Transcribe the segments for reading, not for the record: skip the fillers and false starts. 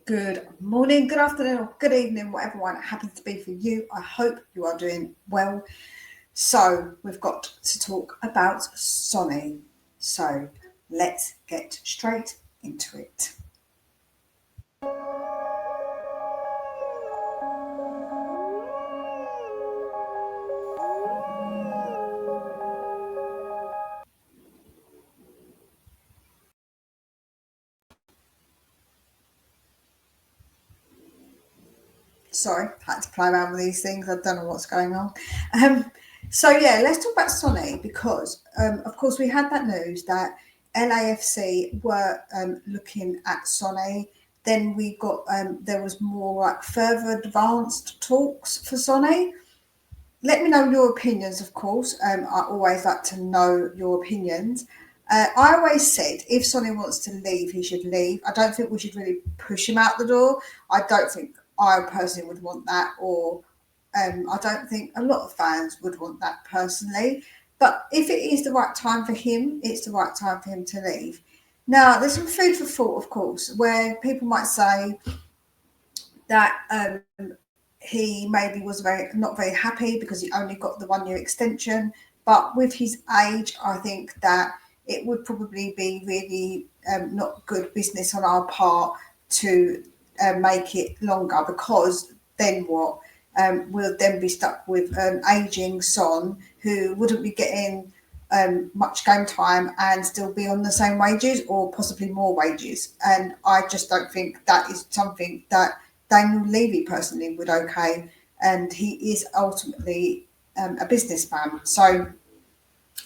Good morning, good afternoon, or good evening, whatever one it happens to be for you. I hope you are doing well. So, we've got to talk about Sonny. So, let's get straight into it. Sorry, had to play around with these things. I don't know what's going on. Um, yeah, let's talk about Sonny because, of course, we had that news that LAFC were looking at Sonny. Then we got there was more like further advanced talks for Sonny. Let me know your opinions, of course. I always like to know your opinions. I always said if Sonny wants to leave, he should leave. I don't think we should really push him out the door. I don't think I personally would want that, or I don't think a lot of fans would want that personally. But if it is the right time for him, it's the right time for him to leave. Now, there's some food for thought, of course, where people might say that he maybe was not very happy because he only got the 1 year extension. But with his age, I think that it would probably be really not good business on our part to make it longer, because then what? We'll then be stuck with an aging Son who wouldn't be getting much game time and still be on the same wages or possibly more wages. And I just don't think that is something that Daniel Levy personally would okay, and he is ultimately a businessman. So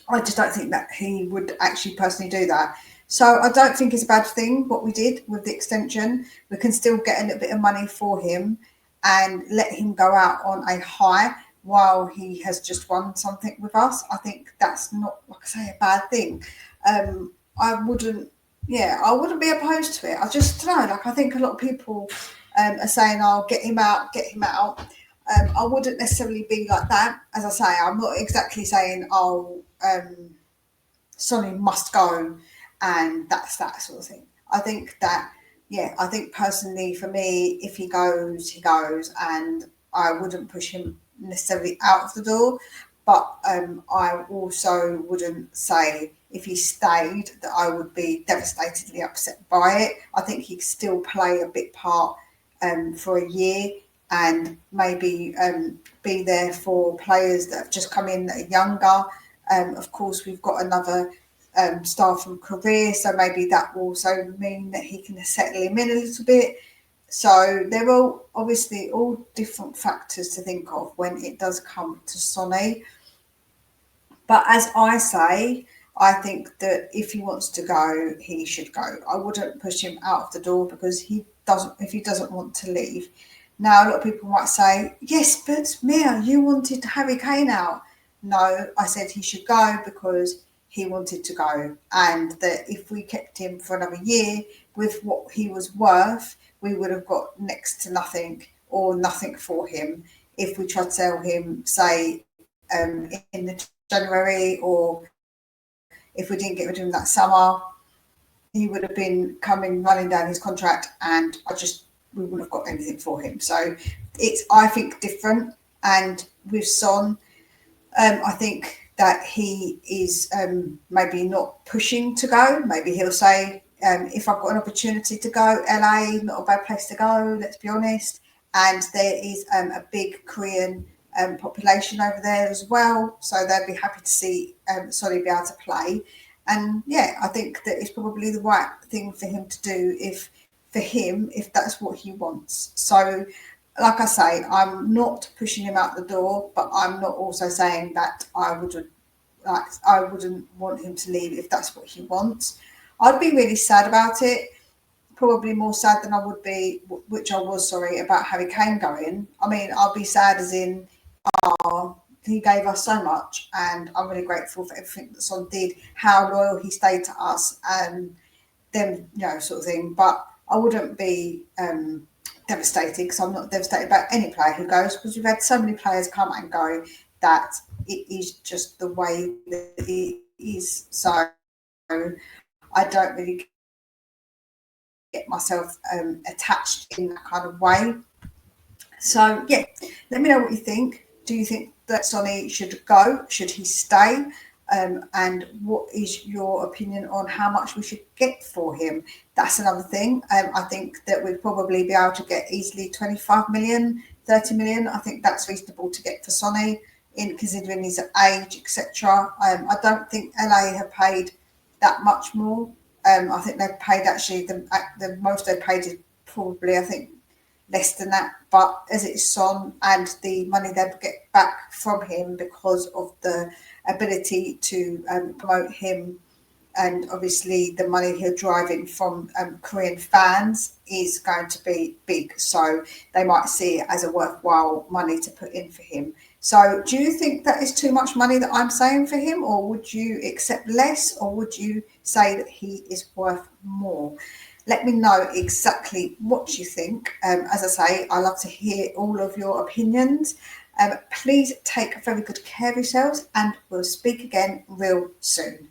I just don't think that he would actually personally do that. So I don't think it's a bad thing what we did with the extension. We can still get a little bit of money for him and let him go out on a high while he has just won something with us. I think that's not, like I say, a bad thing. I wouldn't, yeah, I wouldn't be opposed to it. I just don't know. Like, I think a lot of people are saying, "Oh, get him out, get him out." I wouldn't necessarily be like that. As I say, I'm not exactly saying, "Oh, Sonny must go," and that's that sort of thing. I think that, yeah, I think personally for me, if he goes, he goes, and I wouldn't push him necessarily out of the door. But I also wouldn't say if he stayed that I would be devastatedly upset by it. I think he could still play a big part for a year and maybe be there for players that have just come in that are younger. Of course, we've got another star from career, so maybe that will also mean that he can settle him in a little bit. So they're all obviously all different factors to think of when it does come to Sonny. But as I say, I think that if he wants to go, he should go. I wouldn't push him out of the door because he doesn't. If he doesn't want to leave, now a lot of people might say, "Yes, but Mia, you wanted Harry Kane out." No, I said he should go because he wanted to go, and that if we kept him for another year with what he was worth, we would have got next to nothing or nothing for him if we tried to sell him, say, in the January, or if we didn't get rid of him that summer, he would have been coming running down his contract, and we wouldn't have got anything for him. So it's, I think, different. And with Son, I think that he is maybe not pushing to go. Maybe he'll say, if I've got an opportunity to go, LA, not a bad place to go, let's be honest. And there is a big Korean population over there as well. So they'd be happy to see Sonny be able to play. And yeah, I think that it's probably the right thing for him to do if that's what he wants. So like I say, I'm not pushing him out the door, but I'm not also saying that I wouldn't want him to leave if that's what he wants. I'd be really sad about it, probably more sad than I would be, which I was, sorry, about Harry Kane going. I mean, I'll be sad as in, he gave us so much, and I'm really grateful for everything that Son did, how loyal he stayed to us, and them, sort of thing. But I wouldn't be devastated, because I'm not devastated about any player who goes, because we've had so many players come and go that it is just the way that it is. So I don't really get myself attached in that kind of way. So yeah, let me know what you think. Do you think that Sonny should go? Should he stay? And what is your opinion on how much we should get for him? That's another thing. I think that we'd probably be able to get easily 25 million, 30 million. I think that's reasonable to get for Sonny, in considering his age, etc. I don't think LA have paid that much more. I think they've paid actually the most they paid is probably, I think, less than that. But as it's Son and the money they get back from him because of the ability to promote him, and obviously the money he'll drive in from Korean fans is going to be big. So they might see it as a worthwhile money to put in for him. So do you think that is too much money that I'm saying for him, or would you accept less, or would you say that he is worth more? Let me know exactly what you think. As I say, I love to hear all of your opinions. Please take very good care of yourselves, and we'll speak again real soon.